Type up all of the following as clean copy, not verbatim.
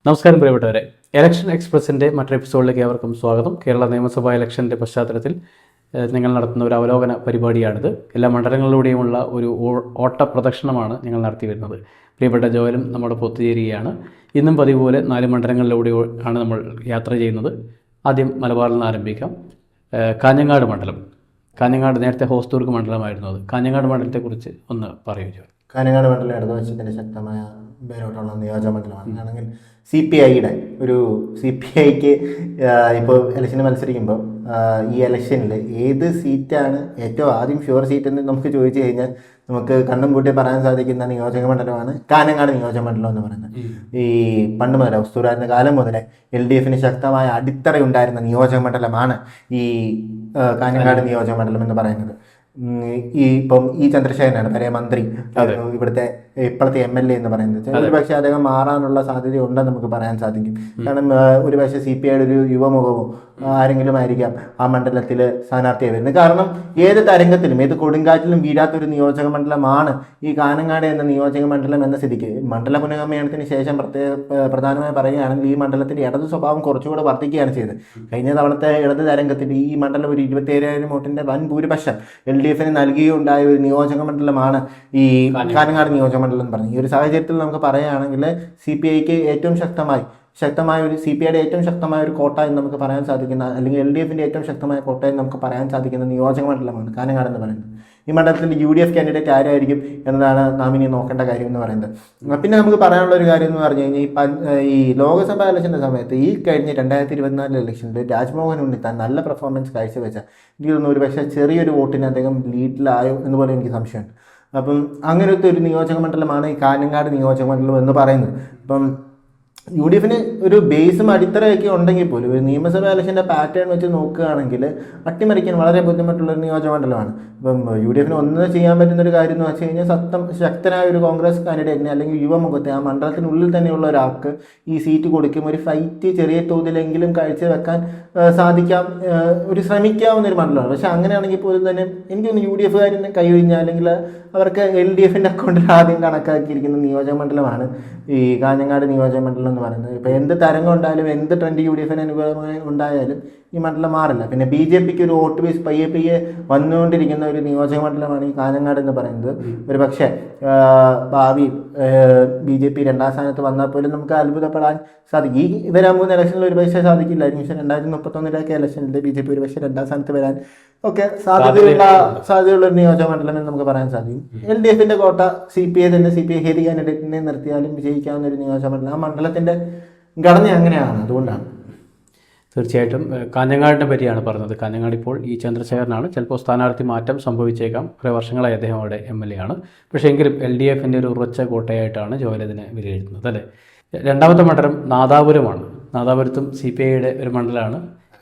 നമസ്കാരം പ്രിയപ്പെട്ടവരെ, ഇലക്ഷൻ എക്സ്പ്രസിൻ്റെ മറ്റൊരു എപ്പിസോഡിലേക്ക് ഏവർക്കും സ്വാഗതം. കേരള നിയമസഭാ ഇലക്ഷൻ്റെ പശ്ചാത്തലത്തിൽ നിങ്ങൾ നടത്തുന്ന ഒരു അവലോകന പരിപാടിയാണിത്. എല്ലാ മണ്ഡലങ്ങളിലൂടെയുമുള്ള ഒരു ഓട്ട പ്രദക്ഷിണമാണ് ഞങ്ങൾ നടത്തി വരുന്നത്. പ്രിയപ്പെട്ട ജോയലും നമ്മുടെ ഒത്തുചേരുകയാണ്. ഇന്നും പതിവ് പോലെ 4 മണ്ഡലങ്ങളിലൂടെ ആണ് നമ്മൾ യാത്ര ചെയ്യുന്നത്. ആദ്യം മലബാറിൽ നിന്ന് ആരംഭിക്കാം. കാഞ്ഞങ്ങാട് മണ്ഡലം. കാഞ്ഞങ്ങാട് നേരത്തെ ഹോസ്ദുർഗ് മണ്ഡലമായിരുന്നു. അത് കാഞ്ഞങ്ങാട് മണ്ഡലത്തെക്കുറിച്ച് ഒന്ന് പറയൂ ജോയൽ. കാഞ്ഞങ്ങാട് മണ്ഡലം ഇടതുപക്ഷത്തിൻ്റെ ശക്തമായ പേരോട്ടുള്ള നിയോജകമണ്ഡലമാണ്. ആണെങ്കിൽ CPIക്ക് ഇപ്പോൾ ഇലക്ഷന് മത്സരിക്കുമ്പോൾ ഈ ഇലക്ഷനിൽ ഏത് സീറ്റാണ് ഏറ്റവും ആദ്യം ഷുവർ സീറ്റ് എന്ന് നമുക്ക് ചോദിച്ചു കഴിഞ്ഞാൽ നമുക്ക് കണ്ണും കൂട്ടി പറയാൻ സാധിക്കുന്ന നിയോജകമണ്ഡലമാണ് കാഞ്ഞങ്ങാട് നിയോജകമണ്ഡലം എന്ന് പറയുന്നത്. ഈ പണ്ട് മുതലേ ഉസ്തൂരായിരുന്ന കാലം മുതലേ LDFന് ശക്തമായ അടിത്തറയുണ്ടായിരുന്ന നിയോജകമണ്ഡലമാണ് ഈ കാഞ്ഞങ്ങാട് നിയോജകമണ്ഡലം എന്ന് പറയുന്നത്. ഇപ്പം ചന്ദ്രശേഖരനാണ് പഴയ മന്ത്രി, ഇവിടുത്തെ ഇപ്പോഴത്തെ MLA എന്ന് പറയുന്നത്. ഒരുപക്ഷെ അദ്ദേഹം മാറാനുള്ള സാധ്യത ഉണ്ടെന്ന് നമുക്ക് പറയാൻ സാധിക്കും. കാരണം ഒരുപക്ഷെ CPIയുടെ ഒരു യുവമുഖമോ ആരെങ്കിലും ആയിരിക്കാം ആ മണ്ഡലത്തിൽ സ്ഥാനാർത്ഥിയായി വരുന്നത്. കാരണം ഏത് തരംഗത്തിലും ഏത് കൊടുങ്കാറ്റിലും വീഴാത്തൊരു നിയോജക മണ്ഡലമാണ് ഈ കാഞ്ഞങ്ങാട് എന്ന നിയോജക മണ്ഡലം എന്ന സ്ഥിതിക്ക് മണ്ഡല പുനഃക്രമീകരണത്തിന് ശേഷം പ്രധാനമായി പറയുകയാണെങ്കിൽ ഈ മണ്ഡലത്തിന്റെ ഇടത് സ്വഭാവം കുറച്ചുകൂടെ വർദ്ധിക്കുകയാണ് ചെയ്തത്. കഴിഞ്ഞ തവണത്തെ ഇടത് തരംഗത്തിൽ ഈ മണ്ഡലം ഒരു 27,000 വോട്ടിന്റെ വൻ ഭൂരിപക്ഷം LDFന് നൽകിയുണ്ടായ ഒരു നിയോജക മണ്ഡലമാണ് ഈ കാഞ്ഞങ്ങാട് നിയോജക മണ്ഡലം എന്ന് പറഞ്ഞു. ഈ ഒരു സാഹചര്യത്തിൽ നമുക്ക് പറയുകയാണെങ്കിൽ CPIക്ക് ഏറ്റവും ശക്തമായ ഒരു CPIയുടെ ഏറ്റവും ശക്തമായ ഒരു കോട്ട എന്ന് നമുക്ക് പറയാൻ സാധിക്കുന്ന, അല്ലെങ്കിൽ LDFന്റെ ഏറ്റവും ശക്തമായ കോട്ട എന്ന് നമുക്ക് പറയാൻ സാധിക്കുന്ന നിയോജക മണ്ഡലമാണ് കാഞ്ഞങ്ങാട് എന്ന് പറയുന്നത്. ഈ മണ്ഡലത്തിൽ UDF കാൻഡിഡേറ്റ് ആരായിരിക്കും എന്നതാണ് നാം ഇനി നോക്കേണ്ട കാര്യം എന്ന് പറയുന്നത്. പിന്നെ നമുക്ക് പറയാനുള്ള ഒരു കാര്യം എന്ന് പറഞ്ഞു കഴിഞ്ഞാൽ ഈ ലോക്സഭാ ഇലക്ഷൻ്റെ സമയത്ത് ഈ കഴിഞ്ഞ 2024 ഇലക്ഷനിൽ രാജ്മോഹൻ ഉണ്ണിത്താൻ നല്ല പെർഫോമൻസ് കാഴ്ചവെച്ച എനിക്ക് തോന്നുന്നു ഒരു പക്ഷേ ചെറിയൊരു വോട്ടിന് അദ്ദേഹം ലീഡിലായോ എന്നുപോലെ എനിക്ക് സംശയമുണ്ട്. അപ്പം അങ്ങനത്തെ ഒരു നിയോജക മണ്ഡലമാണ് ഈ കാഞ്ഞങ്ങാട് നിയോജക മണ്ഡലം എന്ന് പറയുന്നത്. അപ്പം UDFന് ഒരു ബേസും അടിത്തറയൊക്കെ ഉണ്ടെങ്കിൽ പോലും ഒരു നിയമസഭാ ഇലക്ഷൻ്റെ പാറ്റേൺ വെച്ച് നോക്കുകയാണെങ്കിൽ അട്ടിമറിക്കാൻ വളരെ ബുദ്ധിമുട്ടുള്ളൊരു നിയോജകമണ്ഡലമാണ്. ഇപ്പം UDFന് ഒന്ന് ചെയ്യാൻ പറ്റുന്നൊരു കാര്യം എന്ന് വെച്ച് കഴിഞ്ഞാൽ ശക്തനായ ഒരു കോൺഗ്രസ് കാൻഡിഡേറ്റിനെ അല്ലെങ്കിൽ യുവമുഖത്തെ ആ മണ്ഡലത്തിനുള്ളിൽ തന്നെയുള്ള ഒരാൾക്ക് ഈ സീറ്റ് കൊടുക്കും ഒരു ഫൈറ്റ് ചെറിയ തോതിലെങ്കിലും കാഴ്ചവെക്കാൻ സാധിക്കാം, ഒരു ശ്രമിക്കാവുന്ന ഒരു മണ്ഡലമാണ്. പക്ഷെ അങ്ങനെയാണെങ്കിൽ പോലും തന്നെ എനിക്കൊന്ന് UDFകാരനെ കൈയൊഴിഞ്ഞാൽ അല്ലെങ്കിൽ അവർക്ക് LDFന്റെ അക്കൗണ്ടിൽ ആദ്യം കണക്കാക്കിയിരിക്കുന്ന നിയോജക മണ്ഡലമാണ് ഈ കാഞ്ഞങ്ങാട് നിയോജക മണ്ഡലം എന്ന് പറയുന്നത്. ഇപ്പം എന്ത് തരംഗം ഉണ്ടായാലും എന്ത് ട്രെൻഡ് UDFന് അനുകൂലമായി ഉണ്ടായാലും ഈ മണ്ഡലം മാറില്ല. പിന്നെ BJPക്ക് ഒരു വോട്ട് ബേസ് പയ്യെ വന്നുകൊണ്ടിരിക്കുന്ന ഒരു നിയോജക മണ്ഡലമാണ് ഈ കാഞ്ഞങ്ങാട് എന്ന് പറയുന്നത്. ഒരു പക്ഷേ ഭാവി BJP 2ാം സ്ഥാനത്ത് വന്നാൽ പോലും നമുക്ക് അത്ഭുതപ്പെടാൻ സാധിക്കും. ഈ വരാൻ പോകുന്ന ഇലക്ഷനിൽ ഒരു പക്ഷേ സാധിക്കില്ലായിരിക്കും. പക്ഷേ 2031 ഇലക്ഷനിൽ BJP ഒരു പക്ഷേ 2ാം സ്ഥാനത്ത് വരാൻ ഒക്കെ സാധ്യതയുള്ള ഒരു നിയോജക മണ്ഡലം എന്ന് നമുക്ക് പറയാൻ സാധിക്കും. LDFന്റെ കോട്ട CPI ഹേരി കാൻഡിഡേറ്റിനെ നിർത്തിയാലും വിജയിക്കാവുന്ന ഒരു നിയോജക മണ്ഡലം. ആ മണ്ഡലത്തിന്റെ ഘടന അങ്ങനെയാണ്. അതുകൊണ്ടാണ് തീർച്ചയായിട്ടും കാഞ്ഞങ്ങാടിനെ പറ്റിയാണ് പറഞ്ഞത്. കാഞ്ഞങ്ങാട് ഇപ്പോൾ ചന്ദ്രശേഖരനാണ്. ചിലപ്പോൾ സ്ഥാനാർത്ഥി മാറ്റം സംഭവിച്ചേക്കാം. കുറേ വർഷങ്ങളായി അദ്ദേഹം അവിടെ MLA ആണ്. പക്ഷേ എങ്കിലും LDFന്റെ ഒരു ഉറച്ച കോട്ടയായിട്ടാണ് ജോയൽ ഇതിനെ വിലയിരുത്തുന്നത് അല്ലേ. രണ്ടാമത്തെ മണ്ഡലം നാദാപുരമാണ്. നാദാപുരത്തും CPIയുടെ ഒരു മണ്ഡലമാണ്.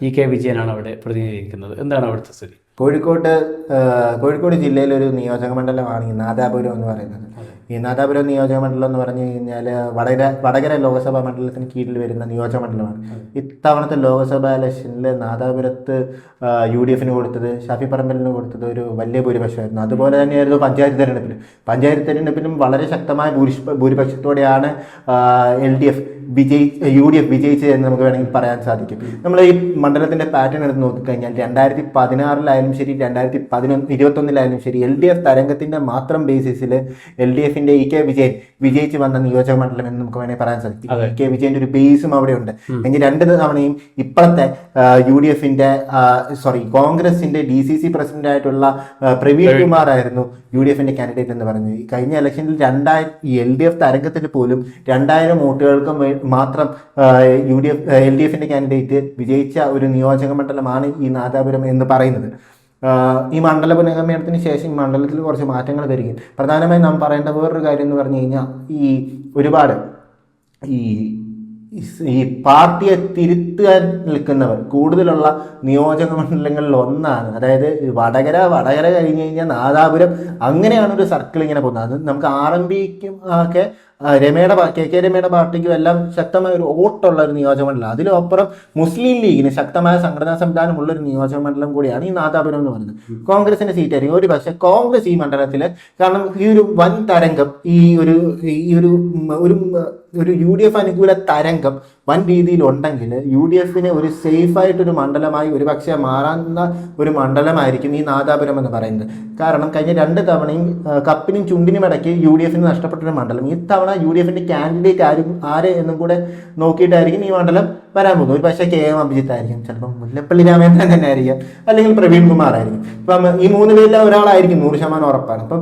EK വിജയനാണ് അവിടെ പ്രതിനിധീകരിക്കുന്നത്. എന്താണ് അവിടുത്തെ സ്ഥിതി? കോഴിക്കോട് ജില്ലയിലൊരു നിയോജക മണ്ഡലമാണ് ഈ നാദാപുരം എന്ന് പറയുന്നത്. ഈ നാദാപുരം നിയോജക മണ്ഡലം എന്ന് പറഞ്ഞു കഴിഞ്ഞാൽ വടകര ലോക്സഭാ മണ്ഡലത്തിന് കീഴിൽ വരുന്ന നിയോജക മണ്ഡലമാണ്. ഇത്തവണത്തെ ലോക്സഭാ ഇലക്ഷനിൽ നാദാപുരത്ത് UDFന് കൊടുത്തത്, ഷാഫി പറമ്പലിന് കൊടുത്തത് ഒരു വലിയ ഭൂരിപക്ഷമായിരുന്നു. അതുപോലെ തന്നെയായിരുന്നു പഞ്ചായത്ത് തെരഞ്ഞെടുപ്പിലും വളരെ ശക്തമായ ഭൂരിപക്ഷത്തോടെയാണ് UDF വിജയിച്ചത് എന്ന് നമുക്ക് വേണമെങ്കിൽ പറയാൻ സാധിക്കും. നമ്മൾ ഈ മണ്ഡലത്തിന്റെ പാറ്റേൺ എടുത്ത് നോക്കിക്കഴിഞ്ഞാൽ 2016 ശരി 2021 ശരി LDF തരംഗത്തിന്റെ മാത്രം ബേസിസിൽ LDFന്റെ EK വിജയൻ വിജയിച്ച് വന്ന നിയോജക മണ്ഡലം എന്ന് നമുക്ക് വേണമെങ്കിൽ പറയാൻ സാധിക്കും. EK വിജയന്റെ ഒരു ബേസും അവിടെ ഉണ്ട്. എങ്കിൽ 2 തവണയും ഇപ്പോഴത്തെ കോൺഗ്രസിന്റെ DCC പ്രസിഡന്റ് ആയിട്ടുള്ള പ്രവീൺ കുമാർ ആയിരുന്നു UDFന്റെ കാൻഡിഡേറ്റ് എന്ന് പറയുന്നത്. കഴിഞ്ഞ ഇലക്ഷനിൽ LDF തരംഗത്തിൽ പോലും 2000 വോട്ടുകൾക്ക് മാത്രം LDFന്റെ കാൻഡിഡേറ്റ് വിജയിച്ച ഒരു നിയോജക മണ്ഡലമാണ് ഈ നാദാപുരം എന്ന് പറയുന്നത്. ഈ മണ്ഡല പുനഃക്രമീകരണത്തിന് ശേഷം ഈ മണ്ഡലത്തിൽ കുറച്ച് മാറ്റങ്ങൾ വരികയും പ്രധാനമായും നാം പറയേണ്ട വേറൊരു കാര്യം എന്ന് പറഞ്ഞു കഴിഞ്ഞാൽ ഒരുപാട് ഈ പാർട്ടിയെ തിരുത്താൻ നിൽക്കുന്നവർ കൂടുതലുള്ള നിയോജക മണ്ഡലങ്ങളിൽ ഒന്നാണ്. അതായത് വടകര കഴിഞ്ഞ് കഴിഞ്ഞാൽ നാദാപുരം, അങ്ങനെയാണ് ഒരു സർക്കിൾ ഇങ്ങനെ പോകുന്നത്. അത് നമുക്ക് RMPക്കും ഒക്കെ കെ രമയുടെ പാർട്ടിക്കും എല്ലാം ശക്തമായ ഒരു വോട്ടുള്ള ഒരു നിയോജകമണ്ഡലം. അതിലപ്പുറം മുസ്ലിം ലീഗിന് ശക്തമായ സംഘടനാ സംവിധാനമുള്ള ഒരു നിയോജകമണ്ഡലം കൂടിയാണ് ഈ നാദാപുരം എന്ന് പറയുന്നത്. കോൺഗ്രസിന്റെ സീറ്റായിരിക്കും. ഒരു പക്ഷേ കോൺഗ്രസ് ഈ മണ്ഡലത്തിൽ, കാരണം ഈ ഒരു വൻ തരംഗം, ഈ ഒരു UDF അനുകൂല തരംഗം വൻ രീതിയിൽ ഉണ്ടെങ്കിൽ UDF ഒരു സേഫ് ആയിട്ടൊരു മണ്ഡലമായി ഒരു പക്ഷേ മാറാവുന്ന ഒരു മണ്ഡലമായിരിക്കും ഈ നാദാപുരം എന്ന് പറയുന്നത്. കാരണം കഴിഞ്ഞ 2 തവണയും കപ്പിനും ചുണ്ടിനും ഇടയ്ക്ക് UDF നഷ്ടപ്പെട്ടൊരു മണ്ഡലം. ഈ തവണ UDF കാൻഡിഡേറ്റ് ആര് എന്നും കൂടെ നോക്കിയിട്ടായിരിക്കും ഈ മണ്ഡലം വരാൻ പോകുന്നത്. ഒരു പക്ഷേ KM അഭിജിത്ത് ആയിരിക്കും, ചിലപ്പം മുല്ലപ്പള്ളി രാമേന്ദ്രൻ തന്നെ ആയിരിക്കും, അല്ലെങ്കിൽ പ്രവീൺ കുമാർ ആയിരിക്കും. ഇപ്പം ഈ 3 പേരിൽ ഒരാളായിരിക്കും, 100% ഉറപ്പാണ്. അപ്പം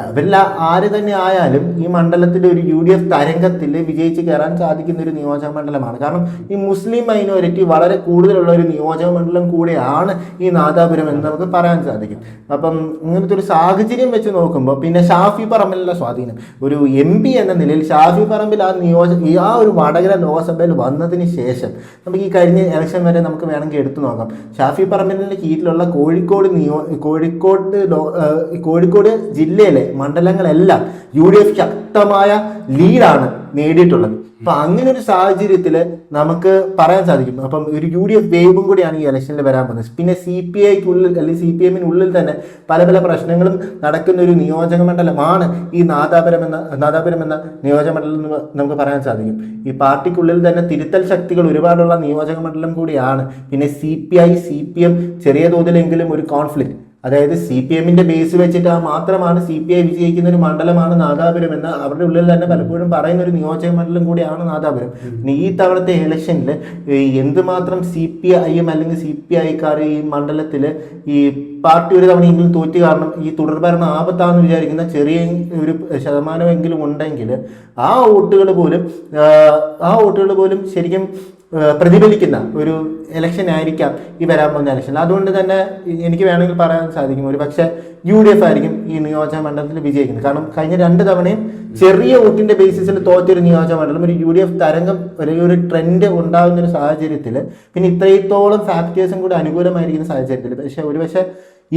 അവരെല്ലാം ആര് തന്നെ ആയാലും ഈ മണ്ഡലത്തിൽ ഒരു UDF തരംഗത്തിൽ വിജയിച്ച് കയറാൻ സാധിക്കുന്ന ഒരു നിയോജക മണ്ഡലമാണ്. കാരണം ഈ മുസ്ലിം മൈനോറിറ്റി വളരെ കൂടുതലുള്ള ഒരു നിയോജക മണ്ഡലം കൂടെയാണ് ഈ നാദാപുരം എന്ന് നമുക്ക് പറയാൻ സാധിക്കും. അപ്പം ഇങ്ങനത്തെ ഒരു സാഹചര്യം വെച്ച് നോക്കുമ്പോൾ പിന്നെ ഷാഫി പറമ്പിലുള്ള സ്വാധീനം, ഒരു MP എന്ന നിലയിൽ ഷാഫി പറമ്പിൽ ആ ഒരു വടകര ലോക്സഭയിൽ വന്നതിന് ശേഷം നമുക്ക് ഈ കഴിഞ്ഞ ഇലക്ഷൻ വരെ നമുക്ക് വേണമെങ്കിൽ എടുത്തു നോക്കാം. ഷാഫി പറമ്പിലിന്റെ കീഴിലുള്ള കോഴിക്കോട് ജില്ലയിലെ മണ്ഡലങ്ങളെല്ലാം UDF ശക്തമായ ലീഡാണ് നേടിയിട്ടുള്ളത്. അപ്പൊ അങ്ങനെ ഒരു സാഹചര്യത്തിൽ നമുക്ക് പറയാൻ സാധിക്കും. അപ്പം ഒരു UDF വേവും കൂടിയാണ് ഈ ഇലക്ഷനിൽ വരാൻ പോകുന്നത്. പിന്നെ CPIക്കുള്ളിൽ അല്ലെങ്കിൽ CPM-നുള്ളിൽ തന്നെ പല പ്രശ്നങ്ങളും നടക്കുന്ന ഒരു നിയോജക മണ്ഡലമാണ് ഈ നാദാപുരം എന്ന നിയോജക മണ്ഡലം എന്ന് നമുക്ക് പറയാൻ സാധിക്കും. ഈ പാർട്ടിക്കുള്ളിൽ തന്നെ തിരുത്തൽ ശക്തികൾ ഒരുപാടുള്ള നിയോജക മണ്ഡലം കൂടിയാണ്. പിന്നെ CPI CPM ചെറിയ തോതിലെങ്കിലും ഒരു കോൺഫ്ലിക്റ്റ്, അതായത് CPM-ന്റെ ബേസ് വെച്ചിട്ട് മാത്രമാണ് CPI വിജയിക്കുന്ന ഒരു മണ്ഡലമാണ് നാദാപുരം എന്ന് അവരുടെ ഉള്ളിൽ തന്നെ പലപ്പോഴും പറയുന്ന ഒരു നിയോജക മണ്ഡലം കൂടിയാണ് നാദാപുരം. ഈ തവണത്തെ ഇലക്ഷനിൽ എന്തുമാത്രം CPIM അല്ലെങ്കിൽ CPIക്കാർ ഈ മണ്ഡലത്തിൽ ഈ പാർട്ടി ഒരു തവണയെങ്കിലും തോറ്റു, കാരണം ഈ തുടർഭരണം ആപത്താണെന്ന് വിചാരിക്കുന്ന ചെറിയ ഒരു ശതമാനമെങ്കിലും ഉണ്ടെങ്കിൽ ആ വോട്ടുകൾ പോലും ശരിക്കും പ്രതിഫലിക്കുന്ന ഒരു ഇലക്ഷൻ ആയിരിക്കാം ഈ വരാൻ പോകുന്ന ഇലക്ഷൻ. അതുകൊണ്ട് തന്നെ എനിക്ക് വേണമെങ്കിൽ പറയാൻ സാധിക്കും ഒരു പക്ഷേ UDF ആയിരിക്കും ഈ നിയോജക മണ്ഡലത്തിൽ വിജയിക്കുന്നത്. കാരണം കഴിഞ്ഞ 2 തവണയും ചെറിയ വോട്ടിന്റെ ബേസിസിൽ തോറ്റൊരു നിയോജക മണ്ഡലം ഒരു UDF തരംഗം ഒരു ട്രെൻഡ് ഉണ്ടാകുന്ന ഒരു സാഹചര്യത്തിൽ, പിന്നെ ഇത്രത്തോളം ഫാക്ടേഴ്സും കൂടി അനുകൂലമായിരിക്കുന്ന സാഹചര്യത്തിൽ പക്ഷേ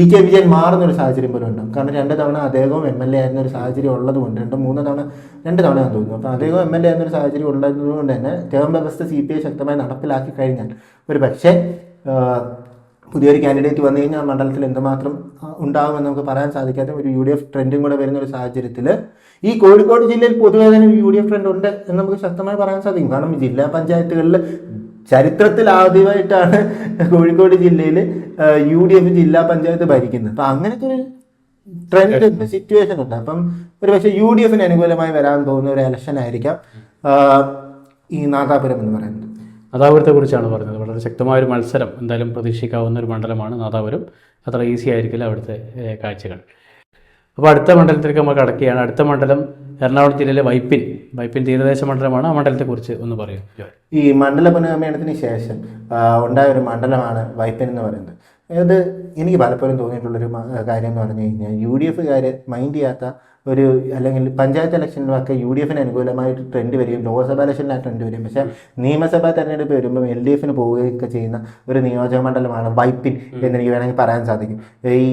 EK വിജയൻ മാറുന്ന ഒരു സാഹചര്യം പോലും ഉണ്ടാകും. കാരണം 2 തവണ അദ്ദേഹവും MLA ആയിരുന്ന ഒരു സാഹചര്യം ഉള്ളതുകൊണ്ട്, 2 തവണ ഞാൻ തോന്നുന്നു. അപ്പോൾ അദ്ദേഹം MLA ആയിരുന്ന ഒരു സാഹചര്യം ഉള്ളതുകൊണ്ട് തന്നെ ടേം വ്യവസ്ഥ CPI ശക്തമായി നടപ്പിലാക്കി കഴിഞ്ഞാൽ ഒരു പക്ഷേ പുതിയൊരു കാൻഡിഡേറ്റ് വന്നു കഴിഞ്ഞാൽ ആ മണ്ഡലത്തിൽ എന്തുമാത്രം ഉണ്ടാകുമെന്ന് നമുക്ക് പറയാൻ സാധിക്കാത്ത ഒരു UDF ട്രെൻഡും കൂടെ വരുന്ന ഒരു സാഹചര്യത്തിൽ ഈ കോഴിക്കോട് ജില്ലയിൽ പൊതുവേ തന്നെ ഒരു UDF ട്രെൻഡ് ഉണ്ട് എന്ന് നമുക്ക് ശക്തമായി പറയാൻ സാധിക്കും. കാരണം ജില്ലാ പഞ്ചായത്തുകളിൽ ചരിത്രത്തിൽ ആദ്യമായിട്ടാണ് കോഴിക്കോട് ജില്ലയിൽ UDF ജില്ലാ പഞ്ചായത്ത് ഭരിക്കുന്നത്. അപ്പം അങ്ങനത്തെ ഒരു ട്രെൻഡ് സിറ്റുവേഷൻ ഉണ്ട്. അപ്പം ഒരു പക്ഷേ UDF അനുകൂലമായി വരാൻ പോകുന്ന ഒരു ഇലക്ഷൻ ആയിരിക്കാം ഈ നാദാപുരം എന്ന് പറയുന്നത്. നാദാപുരത്തെ കുറിച്ചാണ് പറഞ്ഞത്. വളരെ ശക്തമായൊരു മത്സരം എന്തായാലും പ്രതീക്ഷിക്കാവുന്ന ഒരു മണ്ഡലമാണ് നാദാപുരം. അത്ര ഈസി ആയിരിക്കില്ല അവിടുത്തെ കാഴ്ചകൾ. അപ്പോൾ അടുത്ത മണ്ഡലത്തിലേക്ക് നമ്മൾ കടക്കുകയാണ്. അടുത്ത മണ്ഡലം എറണാകുളം ജില്ലയിലെ വൈപ്പിൻ തീരദേശ മണ്ഡലമാണ്. ആ മണ്ഡലത്തെക്കുറിച്ച് ഒന്ന് പറയും. ഈ മണ്ഡല പുനർനിർമ്മാണത്തിന് ശേഷം ഉണ്ടായ ഒരു മണ്ഡലമാണ് വൈപ്പിൻ എന്ന് പറയുന്നത്. അത് എനിക്ക് പലപ്പോഴും തോന്നിയിട്ടുള്ളൊരു കാര്യം എന്ന് പറഞ്ഞു കഴിഞ്ഞാൽ UDFകാർ മൈൻഡ് ചെയ്യാത്ത ഒരു, അല്ലെങ്കിൽ പഞ്ചായത്ത് ഇലക്ഷനിലൊക്കെ UDF അനുകൂലമായിട്ട് ട്രെൻഡ് വരികയും ലോക്സഭാ ഇലക്ഷനിൽ ആ ട്രെൻഡ് വരും. പക്ഷേ നിയമസഭാ തെരഞ്ഞെടുപ്പ് വരുമ്പോൾ LDF പോവുകയൊക്കെ ചെയ്യുന്ന ഒരു നിയോജക മണ്ഡലമാണ് വൈപ്പിൻ എന്നെനിക്ക് വേണമെങ്കിൽ പറയാൻ സാധിക്കും. ഈ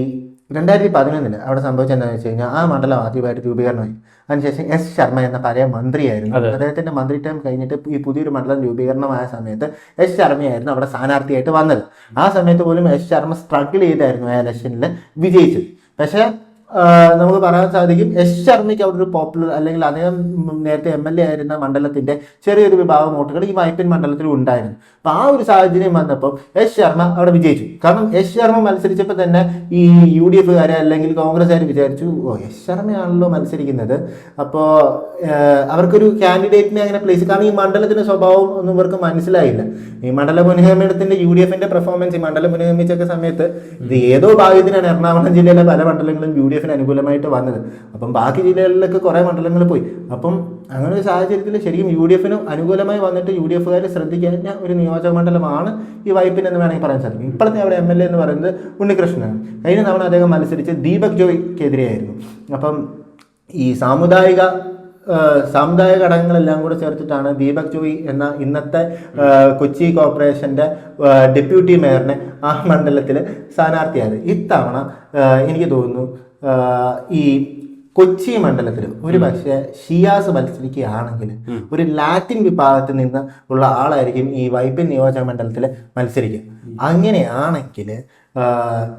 2011 അവിടെ സംഭവിച്ചത് എന്താണെന്ന് വെച്ച് കഴിഞ്ഞാൽ ആ മണ്ഡലം ആദ്യമായിട്ട് രൂപീകരണമായി. അതിനുശേഷം S. ശർമ്മ എന്ന പഴയ മന്ത്രിയായിരുന്നു. അദ്ദേഹത്തിന്റെ മന്ത്രി ടൈം കഴിഞ്ഞിട്ട് ഈ പുതിയൊരു മണ്ഡലം രൂപീകരണമായ സമയത്ത് S. ശർമ്മയായിരുന്നു അവിടെ സ്ഥാനാർത്ഥിയായിട്ട് വന്നത്. ആ സമയത്ത് പോലും S. ശർമ്മ സ്ട്രഗിൾ ചെയ്തായിരുന്നു ആ ഇലക്ഷനിൽ വിജയിച്ചത്. പക്ഷേ നമുക്ക് പറയാൻ സാധിക്കും S. ശർമ്മയ്ക്ക് അവിടെ ഒരു പോപ്പുലർ, അല്ലെങ്കിൽ അദ്ദേഹം നേരത്തെ MLA ആയിരുന്ന മണ്ഡലത്തിന്റെ ചെറിയൊരു വിഭാഗം വോട്ടുകൾ ഈ വൈപ്പിൻ മണ്ഡലത്തിൽ ഉണ്ടായിരുന്നു. അപ്പൊ ആ ഒരു സാഹചര്യം വന്നപ്പോൾ S. ശർമ്മ അവിടെ വിജയിച്ചു. കാരണം S. ശർമ്മ മത്സരിച്ചപ്പോൾ തന്നെ ഈ UDFകാരെ അല്ലെങ്കിൽ കോൺഗ്രസ്സുകാർ വിചാരിച്ചു, S. ശർമ്മയാണല്ലോ മത്സരിക്കുന്നത്, അപ്പോൾ അവർക്കൊരു കാൻഡിഡേറ്റിനെ അങ്ങനെ പ്ലേസ്, കാരണം ഈ മണ്ഡലത്തിന്റെ സ്വഭാവം ഒന്നും ഇവർക്ക് മനസ്സിലായില്ല. ഈ മണ്ഡല പുനഃനിർമ്മാണത്തിന്റെ UDFന്റെ പെർഫോമൻസ് ഈ മണ്ഡലം പുനഃനിർമ്മിച്ചൊക്കെ സമയത്ത് ഇത് ഏതോ ഭാഗ്യത്തിനാണ് എറണാകുളം ജില്ലയിലെ പല മണ്ഡലങ്ങളും UDF അനുകൂലമായിട്ട് വന്നത്. അപ്പം ബാക്കി ജില്ലകളിലൊക്കെ കുറേ മണ്ഡലങ്ങൾ പോയി. അപ്പം അങ്ങനെ ഒരു സാഹചര്യത്തിൽ ശരിക്കും UDF അനുകൂലമായി വന്നിട്ട് UDFകാർ ശ്രദ്ധിക്കുന്ന ഒരു നിയോജക മണ്ഡലമാണ് ഈ വൈപ്പിൻ എന്ന് വേണമെങ്കിൽ പറയാൻ സാധിക്കും. ഇപ്പോഴത്തെ അവിടെ MLA എന്ന് പറയുന്നത് ഉണ്ണികൃഷ്ണനാണ്. കഴിഞ്ഞ തവണ അദ്ദേഹം മത്സരിച്ച് ദീപക് ജോയ്ക്കെതിരെയായിരുന്നു. അപ്പം ഈ സാമുദായിക ഘടകങ്ങളെല്ലാം കൂടെ ചേർത്തിട്ടാണ് ദീപക് ജോയ് എന്ന ഇന്നത്തെ കൊച്ചി കോർപ്പറേഷന്റെ ഡെപ്യൂട്ടി മേയറിനെ ആ മണ്ഡലത്തിൽ സ്ഥാനാർത്ഥിയായത്. ഇത്തവണ എനിക്ക് തോന്നുന്നു ഈ കൊച്ചി മണ്ഡലത്തിൽ ഒരു പക്ഷേ ഷിയാസ് മത്സരിക്കുകയാണെങ്കിൽ ഒരു ലാറ്റിൻ വിഭാഗത്തിൽ നിന്ന് ഉള്ള ആളായിരിക്കും ഈ വൈപ്പിൻ നിയോജക മണ്ഡലത്തിൽ മത്സരിക്കുക. അങ്ങനെയാണെങ്കിൽ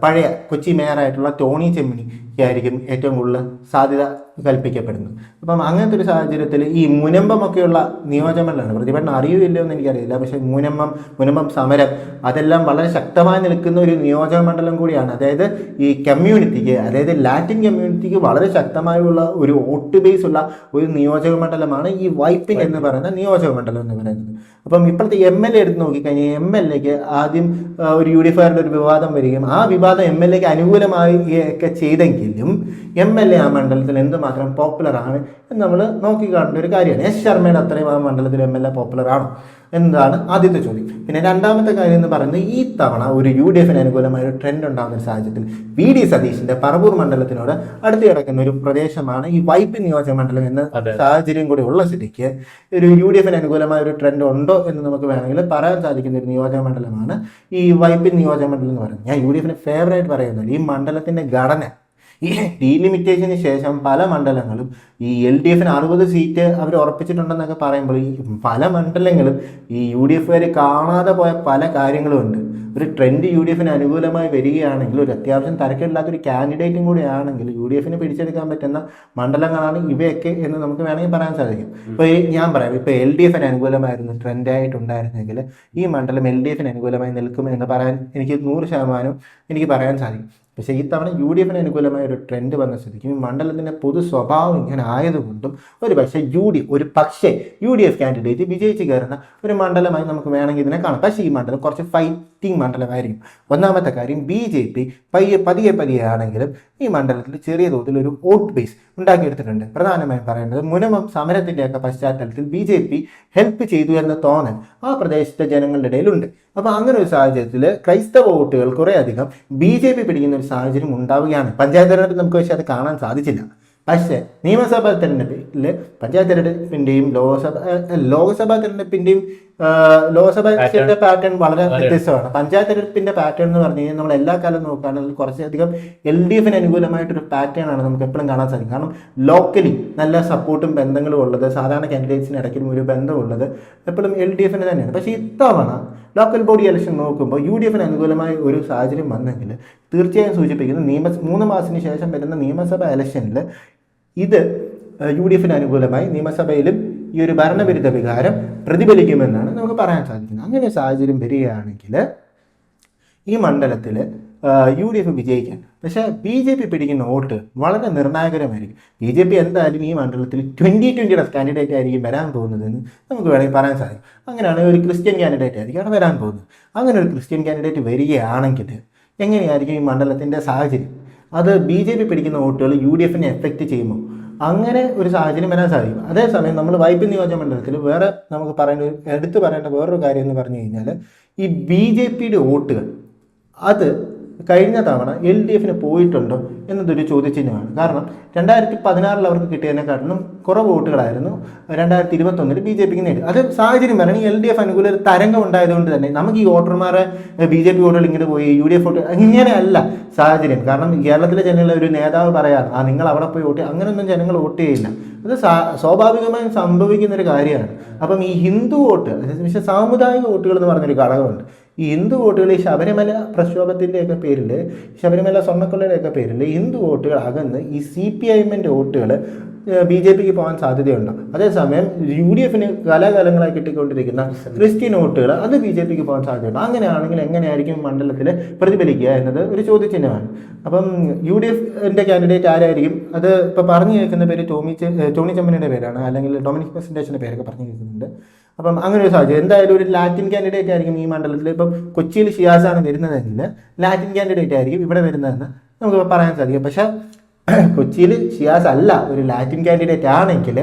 പഴയ കൊച്ചി മേയറായിട്ടുള്ള ടോണി ചെമ്മണിക്കായിരിക്കും ഏറ്റവും കൂടുതൽ സാധ്യത കൽപ്പിക്കപ്പെടുന്നത്. അപ്പം അങ്ങനത്തെ ഒരു സാഹചര്യത്തിൽ ഈ മുനമ്പമൊക്കെയുള്ള നിയോജകമണ്ഡലമാണ്, പ്രതിഭടനം അറിയുമില്ലോ എന്ന് എനിക്കറിയില്ല, പക്ഷേ മുനമ്പം സമരം അതെല്ലാം വളരെ ശക്തമായി നിൽക്കുന്ന ഒരു നിയോജക മണ്ഡലം കൂടിയാണ്. അതായത് ഈ കമ്മ്യൂണിറ്റിക്ക്, അതായത് ലാറ്റിൻ കമ്മ്യൂണിറ്റിക്ക് വളരെ ശക്തമായുള്ള ഒരു വോട്ട് ബേസ് ഉള്ള ഒരു നിയോജക മണ്ഡലമാണ് ഈ വൈപ്പിൻ എന്ന് പറയുന്ന നിയോജക മണ്ഡലം എന്ന് പറയുന്നത്. അപ്പം ഇപ്പോഴത്തെ MLA എടുത്ത് നോക്കിക്കഴിഞ്ഞാൽ MLAക്ക് ആദ്യം ഒരു UDF-കാരുടെ ഒരു വിവാദം വരികയും ആ വിവാദം MLAക്ക് അനുകൂലമായി ഒക്കെ ചെയ്തെങ്കിലും MLA ആ മണ്ഡലത്തിൽ എന്തുമാത്രം പോപ്പുലർ ആണ് എന്ന് നമ്മൾ നോക്കിക്കാണേണ്ട ഒരു കാര്യമാണ്. S. ശർമ്മയുടെ അത്രയും ആ മണ്ഡലത്തിൽ MLA പോപ്പുലർ ആണോ എന്നതാണ് ആദ്യത്തെ ചോദ്യം. പിന്നെ രണ്ടാമത്തെ കാര്യം എന്ന് പറയുന്നത് ഈ തവണ ഒരു UDF-ന് അനുകൂലമായ ഒരു ട്രെൻഡ് ഉണ്ടാകുന്ന ഒരു സാഹചര്യത്തിൽ VD സതീശിന്റെ പറവൂർ മണ്ഡലത്തിനോട് അടുത്ത് കിടക്കുന്ന ഒരു പ്രദേശമാണ് ഈ വൈപ്പിൻ നിയോജക മണ്ഡലം എന്ന സാഹചര്യം കൂടി ഉള്ള സ്ഥിതിക്ക് ഒരു UDF-ന് അനുകൂലമായ ഒരു ട്രെൻഡ് ഉണ്ടോ എന്ന് നമുക്ക് വേണമെങ്കിൽ പറയാൻ സാധിക്കുന്ന ഒരു നിയോജക മണ്ഡലമാണ് ഈ വൈപ്പിൻ നിയോജക മണ്ഡലം എന്ന് പറയുന്നത്. ഞാൻ UDF-ന് ഫേവറേറ്റ് പറയുന്നില്ല. ഈ മണ്ഡലത്തിന്റെ ഘടന, ഈ ഡീലിമിറ്റേഷന് ശേഷം പല മണ്ഡലങ്ങളും ഈ LDF-ന് 60 സീറ്റ് അവർ ഉറപ്പിച്ചിട്ടുണ്ടെന്നൊക്കെ പറയുമ്പോൾ ഈ പല മണ്ഡലങ്ങളും ഈ UDF-കാർ കാണാതെ പോയ പല കാര്യങ്ങളും ഉണ്ട്. ഒരു ട്രെൻഡ് UDF-ന് അനുകൂലമായി വരികയാണെങ്കിൽ, ഒരു അത്യാവശ്യം തരക്കേടില്ലാത്തൊരു കാൻഡിഡേറ്റും കൂടി ആണെങ്കിൽ UDF-ന് പിടിച്ചെടുക്കാൻ പറ്റുന്ന മണ്ഡലങ്ങളാണ് ഇവയൊക്കെ എന്ന് നമുക്ക് വേണമെങ്കിൽ പറയാൻ സാധിക്കും. ഇപ്പോൾ ഞാൻ പറയാം, ഇപ്പോൾ LDF-ന് അനുകൂലമായിരുന്നു ട്രെൻഡായിട്ടുണ്ടായിരുന്നെങ്കിൽ ഈ മണ്ഡലം LDF-ന് അനുകൂലമായി നിൽക്കുമെന്ന് പറയാൻ എനിക്ക് 100% എനിക്ക് പറയാൻ സാധിക്കും. പക്ഷേ ഈ തവണ UDF-ന് അനുകൂലമായ ഒരു ട്രെൻഡ് വന്ന സ്ഥിതിക്കും ഈ മണ്ഡലത്തിൻ്റെ പൊതു സ്വഭാവം ഇങ്ങനെ ആയതുകൊണ്ടും ഒരു പക്ഷേ UDF കാൻഡിഡേറ്റ് വിജയിച്ച് കയറുന്ന ഒരു മണ്ഡലമായി നമുക്ക് വേണമെങ്കിൽ ഇതിനെ കാണാം. പക്ഷേ ഈ മണ്ഡലം കുറച്ച് ഫൈറ്റിംഗ് മണ്ഡലമായിരിക്കും. ഒന്നാമത്തെ കാര്യം, BJP പതിയെ ആണെങ്കിലും ഈ മണ്ഡലത്തിൽ ചെറിയ തോതിൽ ഒരു വോട്ട് ബേസ് ഉണ്ടാക്കിയെടുത്തിട്ടുണ്ട്. പ്രധാനമായും പറയേണ്ടത് മുനമ്പം സമരത്തിൻ്റെയൊക്കെ പശ്ചാത്തലത്തിൽ BJP ഹെൽപ്പ് ചെയ്തു എന്ന തോന്നൽ ആ പ്രദേശത്തെ ജനങ്ങളുടെ ഇടയിലുണ്ട്. അപ്പോൾ അങ്ങനെ ഒരു സാഹചര്യത്തിൽ ക്രൈസ്തവ വോട്ടുകൾ കുറേ അധികം BJP പിടിക്കുന്ന ഒരു സാഹചര്യം ഉണ്ടാവുകയാണ്. പഞ്ചായത്ത് തെരഞ്ഞെടുപ്പ് നമുക്ക് പക്ഷേ അത് കാണാൻ സാധിച്ചില്ല. പക്ഷേ നിയമസഭാ തെരഞ്ഞെടുപ്പിൽ പഞ്ചായത്ത് തെരഞ്ഞെടുപ്പിൻ്റെയും ലോക്സഭാ തെരഞ്ഞെടുപ്പിൻ്റെയും ലോക്സഭയുടെ പാറ്റേൺ വളരെ വ്യത്യസ്തമാണ്. പഞ്ചായത്ത് തെരഞ്ഞെടുപ്പിന്റെ പാറ്റേൺ എന്ന് പറഞ്ഞു കഴിഞ്ഞാൽ നമ്മൾ എല്ലാ കാലം നോക്കുകയാണെങ്കിൽ കുറച്ചധികം LDF-ന് അനുകൂലമായിട്ടൊരു പാറ്റേൺ ആണ് നമുക്ക് എപ്പോഴും കാണാൻ സാധിക്കും. കാരണം ലോക്കലി നല്ല സപ്പോർട്ടും ബന്ധങ്ങളും ഉള്ളത്, സാധാരണ കാൻഡിഡേറ്റ്സിന് ഇടയ്ക്കും ഒരു ബന്ധമുള്ളത് എപ്പോഴും LDF-ന് തന്നെയാണ്. പക്ഷേ ഇത്തവണ ലോക്കൽ ബോഡി ഇലക്ഷൻ നോക്കുമ്പോൾ UDF-ന് അനുകൂലമായ ഒരു സാഹചര്യം വന്നെങ്കിൽ തീർച്ചയായും സൂചിപ്പിക്കുന്നത് 3 മാസത്തിന് ശേഷം വരുന്ന നിയമസഭാ ഇലക്ഷനിൽ ഇത് UDF-ന് അനുകൂലമായി നിയമസഭയിലും ഈ ഒരു ഭരണവിരുദ്ധ വികാരം പ്രതിഫലിക്കുമെന്നാണ് നമുക്ക് പറയാൻ സാധിക്കുന്നത്. അങ്ങനെ ഒരു സാഹചര്യം വരികയാണെങ്കിൽ ഈ മണ്ഡലത്തിൽ UDF വിജയിക്കാൻ, പക്ഷേ BJP പിടിക്കുന്ന വോട്ട് വളരെ നിർണായകരമായിരിക്കും. BJP എന്തായാലും ഈ മണ്ഡലത്തിൽ 2020 കാൻഡിഡേറ്റ് ആയിരിക്കും വരാൻ പോകുന്നതെന്ന് നമുക്ക് വേണമെങ്കിൽ പറയാൻ സാധിക്കും. അങ്ങനെയാണ് ഒരു ക്രിസ്ത്യൻ കാൻഡിഡേറ്റ് ആയിരിക്കും അവിടെ വരാൻ പോകുന്നത്. അങ്ങനെ ഒരു ക്രിസ്ത്യൻ കാൻഡിഡേറ്റ് വരികയാണെങ്കിൽ എങ്ങനെയായിരിക്കും ഈ മണ്ഡലത്തിൻ്റെ സാഹചര്യം? അത് BJP പിടിക്കുന്ന വോട്ടുകൾ UDF-നെ എഫക്റ്റ് ചെയ്യുമോ? അങ്ങനെ ഒരു സാഹചര്യം വരാൻ സാധിക്കും. അതേസമയം നമ്മൾ വൈപ്പിൻ നിയോജക മണ്ഡലത്തിൽ വേറെ നമുക്ക് എടുത്തു പറയേണ്ട വേറൊരു കാര്യം എന്ന് പറഞ്ഞു കഴിഞ്ഞാൽ ഈ BJPയുടെ വോട്ടുകൾ അത് കഴിഞ്ഞ തവണ LDF-ന് പോയിട്ടുണ്ടോ എന്നതൊരു ചോദ്യചിഹ്നമാണ്. കാരണം 2016 അവർക്ക് കിട്ടിയതിനെക്കാട്ടിലും കുറവ് വോട്ടുകളായിരുന്നു 2021 BJPക്ക് നേടി. അത് സാഹചര്യം പറയണം, LDF അനുകൂല ഒരു തരംഗം ഉണ്ടായതുകൊണ്ട് തന്നെ നമുക്ക് ഈ വോട്ടർമാരെ BJP വോട്ടുകൾ ഇങ്ങനെ പോയി UDF വോട്ട് ഇങ്ങനെയല്ല സാഹചര്യം. കാരണം കേരളത്തിലെ ജനങ്ങളെ ഒരു നേതാവ് പറയാറ് നിങ്ങൾ അവിടെ പോയി വോട്ട്, അങ്ങനെയൊന്നും ജനങ്ങൾ വോട്ട് ചെയ്യില്ല. അത് സ്വാഭാവികമായും സംഭവിക്കുന്ന ഒരു കാര്യമാണ്. അപ്പം ഈ ഹിന്ദു വോട്ട്, പക്ഷേ സാമുദായിക വോട്ടുകൾ എന്ന് പറഞ്ഞൊരു ഘടകമുണ്ട്. ഈ ഹിന്ദു വോട്ടുകൾ ഈ ശബരിമല പ്രക്ഷോഭത്തിൻ്റെയൊക്കെ പേരിൽ, ശബരിമല സ്വർണ്ണക്കൊള്ളയുടെയൊക്കെ പേരിൽ ഹിന്ദു വോട്ടുകൾ അകന്ന് ഈ CPIM-ൻ്റെ വോട്ടുകൾ BJPക്ക് പോകാൻ സാധ്യതയുണ്ട്. അതേസമയം UDF-ന് കാലാകാലങ്ങളായി കിട്ടിക്കൊണ്ടിരിക്കുന്ന ക്രിസ്ത്യൻ വോട്ടുകൾ അത് BJPക്ക് പോകാൻ സാധ്യതയുണ്ട്. അങ്ങനെയാണെങ്കിൽ എങ്ങനെയായിരിക്കും മണ്ഡലത്തിൽ പ്രതിഫലിക്കുക എന്നത് ഒരു ചോദ്യചിഹ്നമാണ്. അപ്പം UDF-ൻ്റെ കാൻഡിഡേറ്റ് ആരായിരിക്കും? അത് ഇപ്പോൾ പറഞ്ഞു കേൾക്കുന്ന പേര് ടോണി ചെമ്മണിയുടെ പേരാണ്, അല്ലെങ്കിൽ ഡൊമിനിക് പ്രസന്റേഷൻ്റെ പേരൊക്കെ പറഞ്ഞു കേൾക്കുന്നുണ്ട്. അപ്പം അങ്ങനെ ഒരു സാഹചര്യം എന്തായാലും ഒരു ലാറ്റിൻ കാൻഡിഡേറ്റ് ആയിരിക്കും ഈ മണ്ഡലത്തിൽ. ഇപ്പം കൊച്ചിയിൽ ഷിയാസാണ് വരുന്നതെങ്കിൽ ലാറ്റിൻ കാൻഡിഡേറ്റ് ആയിരിക്കും ഇവിടെ വരുന്നതെന്ന് നമുക്ക് പറയാൻ സാധിക്കും. പക്ഷേ കൊച്ചിയിൽ ഷിയാസ് അല്ല ഒരു ലാറ്റിൻ കാൻഡിഡേറ്റ് ആണെങ്കിൽ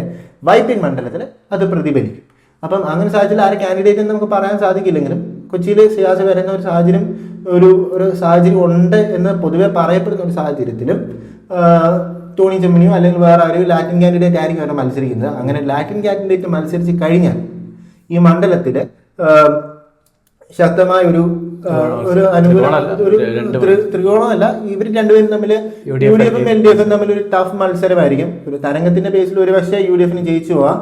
വൈപ്പിൻ മണ്ഡലത്തിൽ അത് പ്രതിഫലിക്കും. അപ്പം അങ്ങനെ സാഹചര്യത്തിൽ ആരെ കാൻഡിഡേറ്റ് എന്ന് നമുക്ക് പറയാൻ സാധിക്കില്ലെങ്കിലും കൊച്ചിയിൽ ഷിയാസ് വരുന്ന ഒരു സാഹചര്യം ഒരു സാഹചര്യം ഉണ്ട് എന്ന് പൊതുവെ പറയപ്പെടുന്ന ഒരു സാഹചര്യത്തിലും ടോണി ചെമ്മണിയോ അല്ലെങ്കിൽ വേറെ ഒരു ലാറ്റിൻ കാൻഡിഡേറ്റ് ആയിരിക്കും അവിടെ മത്സരിക്കുന്നത്. അങ്ങനെ ലാറ്റിൻ കാൻഡിഡേറ്റ് മത്സരിച്ച് കഴിഞ്ഞാൽ ഈ മണ്ഡലത്തിൽ ശക്തമായ ഒരു ഒരു അനുകൂല ഒരു ത്രികോണമല്ല, ഇവർ രണ്ടുപേരും തമ്മിൽ UDF-ഉം LDF-ഉം തമ്മിൽ ഒരു ടഫ് മത്സരമായിരിക്കും. ഒരു തരംഗത്തിന്റെ ബേസിൽ ഒരു പക്ഷേ UDF-ന് ജയിച്ചു പോവാം.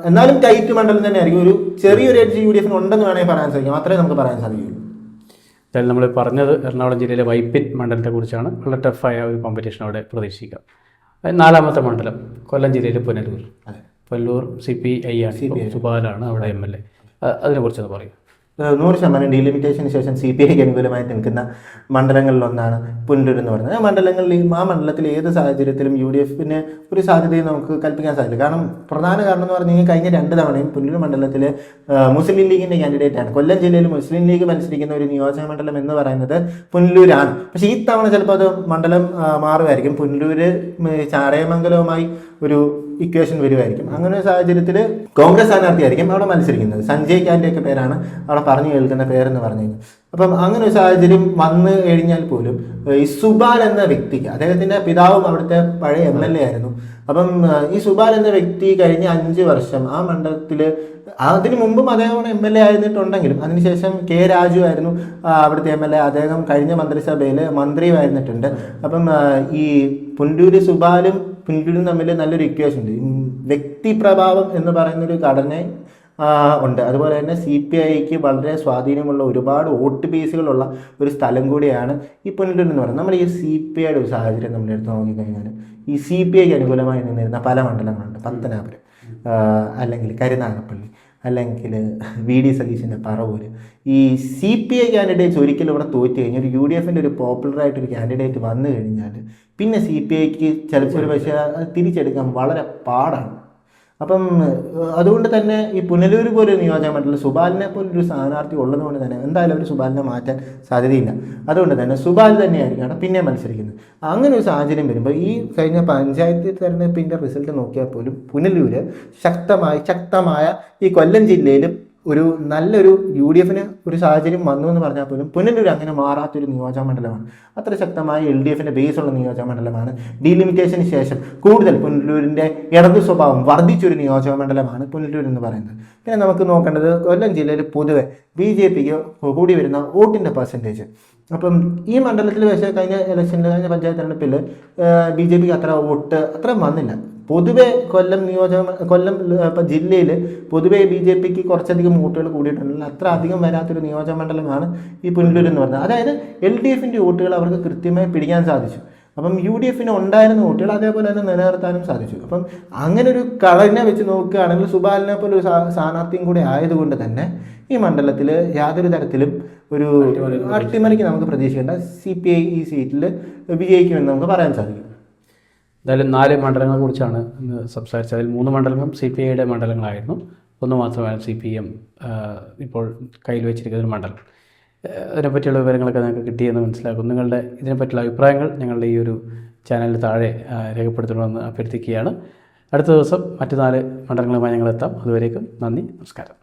എന്നാലും ടൈറ്റ് മണ്ഡലം തന്നെ ആയിരിക്കും. ഒരു ചെറിയൊരു എഡ്ജ് UDF-ന് ഉണ്ടെന്ന് വേണമെങ്കിൽ പറയാൻ സാധിക്കും, മാത്രമേ നമുക്ക് പറയാൻ സാധിക്കുള്ളൂ. എന്തായാലും നമ്മൾ പറഞ്ഞത് എറണാകുളം ജില്ലയിലെ വൈപ്പിൻ മണ്ഡലത്തെക്കുറിച്ചാണ്. വളരെ ടഫായ ഒരു കോമ്പറ്റീഷൻ അവിടെ പ്രതീക്ഷിക്കാം. നാലാമത്തെ മണ്ഡലം കൊല്ലം ജില്ലയിലെ പുനലൂർ. പുനലൂർ CPI ആണ്, സുബാലാണ് അവിടെ MLA. അതിനെക്കുറിച്ചൊന്ന് പറയും. 100% ഡീലിമിറ്റേഷന് ശേഷം CPIക്ക് അനുകൂലമായി നിൽക്കുന്ന മണ്ഡലങ്ങളിലൊന്നാണ് പുനലൂർ എന്ന് പറയുന്നത്. ആ മണ്ഡലത്തിൽ ഏത് സാഹചര്യത്തിലും UDF-ന് ഒരു സാധ്യതയും നമുക്ക് കൽപ്പിക്കാൻ സാധിക്കില്ല. കാരണം പ്രധാന കാരണം എന്ന് പറഞ്ഞു കഴിഞ്ഞാൽ കഴിഞ്ഞ 2 തവണയും പുനലൂർ മണ്ഡലത്തിൽ മുസ്ലിം ലീഗിൻ്റെ കാൻഡിഡേറ്റ് ആണ്. കൊല്ലം ജില്ലയിൽ മുസ്ലിം ലീഗ് മത്സരിക്കുന്ന ഒരു നിയോജക മണ്ഡലം എന്ന് പറയുന്നത് പുനലൂരാണ്. പക്ഷേ ഈ തവണ ചിലപ്പോൾ അത് മണ്ഡലം മാറുമായിരിക്കും. പുനലൂർ ചാടയമംഗലവുമായി ഒരു ഇക്വേഷൻ വരുമായിരിക്കും. അങ്ങനെ ഒരു സാഹചര്യത്തിൽ കോൺഗ്രസ് സ്ഥാനാർത്ഥിയായിരിക്കും അവിടെ മത്സരിക്കുന്നത്. സഞ്ജയ് ഖാൻ്റെയൊക്കെ പേരാണ് അവിടെ പറഞ്ഞു കേൾക്കുന്ന പേരെന്ന് പറഞ്ഞു കഴിഞ്ഞാൽ. അപ്പം അങ്ങനെ ഒരു സാഹചര്യം വന്നു കഴിഞ്ഞാൽ പോലും ഈ സുബാൽ എന്ന വ്യക്തിക്ക്, അദ്ദേഹത്തിൻ്റെ പിതാവും അവിടുത്തെ പഴയ MLA ആയിരുന്നു. അപ്പം ഈ സുബാൽ എന്ന വ്യക്തി കഴിഞ്ഞ 5 വർഷം ആ മണ്ഡലത്തിൽ, അതിനു മുമ്പും അദ്ദേഹം MLA ആയിരുന്നിട്ടുണ്ടെങ്കിലും അതിനുശേഷം K. രാജു ആയിരുന്നു അവിടുത്തെ MLA. അദ്ദേഹം കഴിഞ്ഞ മന്ത്രിസഭയിൽ മന്ത്രിയുമായിരുന്നിട്ടുണ്ട്. അപ്പം ഈ പുനലൂർ സുബാലും പുനലൂരും തമ്മിൽ നല്ലൊരു ഇക്വേഷൻ ഉണ്ട്. വ്യക്തിപ്രഭാവം എന്ന് പറയുന്നൊരു ഘടന ഉണ്ട്. അതുപോലെ തന്നെ CPIക്ക് വളരെ സ്വാധീനമുള്ള ഒരുപാട് വോട്ട് ബേസുകളുള്ള ഒരു സ്ഥലം കൂടിയാണ് ഈ പുനലൂർ എന്ന് പറയുന്നത്. നമ്മൾ ഈ CPIയുടെ ഒരു സാഹചര്യം നമ്മൾ എടുത്ത് നോക്കിക്കഴിഞ്ഞാൽ ഈ CPIക്ക് അനുകൂലമായി നിന്നിരുന്ന പല മണ്ഡലങ്ങളുണ്ട്. പത്തനാപുരം, അല്ലെങ്കിൽ കരുനാഗപ്പള്ളി, അല്ലെങ്കിൽ VD സതീശൻ്റെ പറവൂർ. ഈ CPI കാൻഡിഡേറ്റ്സ് ഒരിക്കലും ഇവിടെ തോറ്റു കഴിഞ്ഞാൽ ഒരു UDF-ൻ്റെ ഒരു പോപ്പുലറായിട്ടൊരു കാൻഡിഡേറ്റ് വന്നു കഴിഞ്ഞാൽ പിന്നെ CPIക്ക് ചിലപ്പോൾ ഒരു പക്ഷേ തിരിച്ചെടുക്കാൻ വളരെ പാടാണ്. അപ്പം അതുകൊണ്ട് തന്നെ ഈ പുനലൂർ പോലൊരു നിയോജക മണ്ഡലം സുബാലിനെ പോലൊരു സ്ഥാനാർത്ഥി ഉള്ളതുകൊണ്ട് തന്നെ എന്തായാലും അവർ സുബാലിനെ മാറ്റാൻ സാധ്യതയില്ല. അതുകൊണ്ട് തന്നെ സുബാൽ തന്നെയായിരിക്കും അവിടെ പിന്നെ മത്സരിക്കുന്നത്. അങ്ങനെ ഒരു സാഹചര്യം വരുമ്പോൾ ഈ കഴിഞ്ഞ പഞ്ചായത്ത് തെരഞ്ഞെടുപ്പിൻ്റെ റിസൾട്ട് നോക്കിയാൽ പോലും പുനലൂർ ശക്തമായ ഈ കൊല്ലം ജില്ലയിൽ ഒരു നല്ലൊരു UDF-ന് ഒരു സാഹചര്യം വന്നു എന്ന് പറഞ്ഞാൽ പോലും പുനലൂർ അങ്ങനെ മാറാത്തൊരു നിയോജക മണ്ഡലമാണ്. അത്ര ശക്തമായ LDF-ൻ്റെ ബേസുള്ള നിയോജക മണ്ഡലമാണ്. ഡീലിമിറ്റേഷന് ശേഷം കൂടുതൽ പുനലൂരിൻ്റെ ഇടതു സ്വഭാവം വർദ്ധിച്ചൊരു നിയോജക മണ്ഡലമാണ് പുനലൂർ എന്ന് പറയുന്നത്. പിന്നെ നമുക്ക് നോക്കേണ്ടത് കൊല്ലം ജില്ലയിൽ പൊതുവെ BJPക്ക് കൂടി വരുന്ന വോട്ടിൻ്റെ പെർസെൻറ്റേജ്. അപ്പം ഈ മണ്ഡലത്തിൽ പക്ഷേ കഴിഞ്ഞ പഞ്ചായത്ത് തെരഞ്ഞെടുപ്പിൽ BJPക്ക് അത്ര വോട്ട് അത്ര വന്നില്ല. പൊതുവെ കൊല്ലം ഇപ്പം ജില്ലയിൽ പൊതുവെ BJPക്ക് കുറച്ചധികം വോട്ടുകൾ കൂടിയിട്ടുണ്ടെങ്കിൽ അത്ര അധികം വരാത്തൊരു നിയോജക മണ്ഡലമാണ് ഈ പുനലൂർ എന്ന് പറയുന്നത്. അതായത് LDF-ൻ്റെ വോട്ടുകൾ അവർക്ക് കൃത്യമായി പിടിക്കാൻ സാധിച്ചു. അപ്പം UDF-ന് ഉണ്ടായിരുന്ന വോട്ടുകൾ അതേപോലെ തന്നെ നിലനിർത്താനും സാധിച്ചു. അപ്പം അങ്ങനെ ഒരു ഘടന വെച്ച് നോക്കുകയാണെങ്കിൽ സുബാലിനെ പോലെ ഒരു സ്ഥാനാർത്ഥിയും കൂടി ആയതുകൊണ്ട് തന്നെ ഈ മണ്ഡലത്തിൽ യാതൊരു തരത്തിലും ഒരു അട്ടിമറിക്ക് നമുക്ക് പ്രതീക്ഷിക്കേണ്ട. CPI ഈ സീറ്റിൽ വിജയിക്കുമെന്ന് നമുക്ക് പറയാൻ സാധിക്കും. എന്തായാലും 4 മണ്ഡലങ്ങളെ കുറിച്ചാണ് ഇന്ന് സംസാരിച്ചത്. അതിൽ 3 മണ്ഡലങ്ങളും CPIയുടെ മണ്ഡലങ്ങളായിരുന്നു. ഒന്ന് മാത്രമാണ് CPM ഇപ്പോൾ കയ്യിൽ വെച്ചിരിക്കുന്ന ഒരു മണ്ഡലം. അതിനെപ്പറ്റിയുള്ള വിവരങ്ങളൊക്കെ നിങ്ങൾക്ക് കിട്ടിയെന്ന് മനസ്സിലാക്കും. നിങ്ങളുടെ ഇതിനെപ്പറ്റിയുള്ള അഭിപ്രായങ്ങൾ ഞങ്ങളുടെ ഈ ഒരു ചാനലിൽ താഴെ രേഖപ്പെടുത്തണമെന്ന് അഭ്യർത്ഥിക്കുകയാണ്. അടുത്ത ദിവസം മറ്റ് 4 മണ്ഡലങ്ങളുമായി ഞങ്ങളെത്താം. അതുവരേക്കും നന്ദി, നമസ്കാരം.